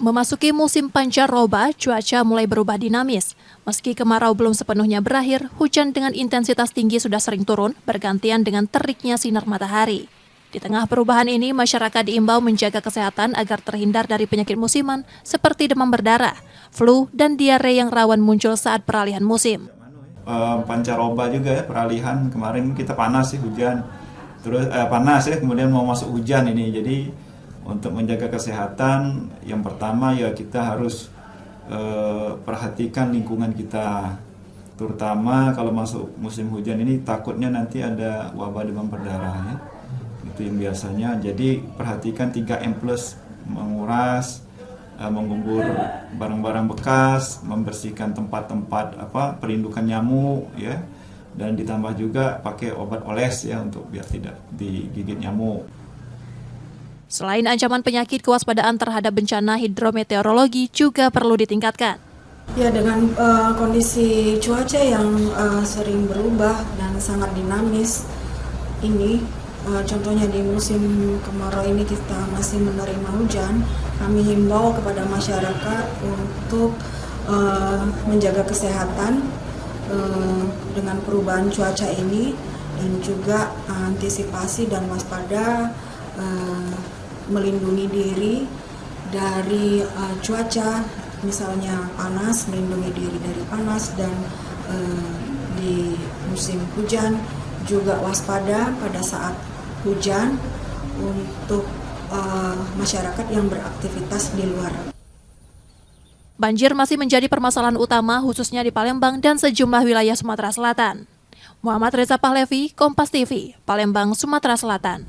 Memasuki musim pancaroba, cuaca mulai berubah dinamis. Meski kemarau belum sepenuhnya berakhir, hujan dengan intensitas tinggi sudah sering turun, bergantian dengan teriknya sinar matahari. Di tengah perubahan ini, masyarakat diimbau menjaga kesehatan agar terhindar dari penyakit musiman seperti demam berdarah, flu, dan diare yang rawan muncul saat peralihan musim. Pancaroba juga ya, peralihan kemarin kita panas sih, hujan. Terus panas ya, kemudian mau masuk hujan ini. Jadi untuk menjaga kesehatan, yang pertama ya kita harus perhatikan lingkungan kita, terutama kalau masuk musim hujan ini takutnya nanti ada wabah demam berdarah ya. Itu yang biasanya. Jadi perhatikan 3M+, menguras, mengumpul barang-barang bekas, membersihkan tempat-tempat perindukan nyamuk ya, dan ditambah juga pakai obat oles ya untuk biar tidak digigit nyamuk. Selain ancaman penyakit, kewaspadaan terhadap bencana hidrometeorologi juga perlu ditingkatkan. Ya, dengan kondisi cuaca yang sering berubah dan sangat dinamis ini, contohnya di musim kemarau ini kita masih menerima hujan, kami himbau kepada masyarakat untuk menjaga kesehatan dengan perubahan cuaca ini, dan juga antisipasi dan waspada, melindungi diri dari cuaca, misalnya panas, melindungi diri dari panas, dan di musim hujan juga waspada pada saat hujan untuk masyarakat yang beraktivitas di luar. Banjir masih menjadi permasalahan utama khususnya di Palembang dan sejumlah wilayah Sumatera Selatan. Muhammad Reza Pahlevi, Kompas TV, Palembang, Sumatera Selatan.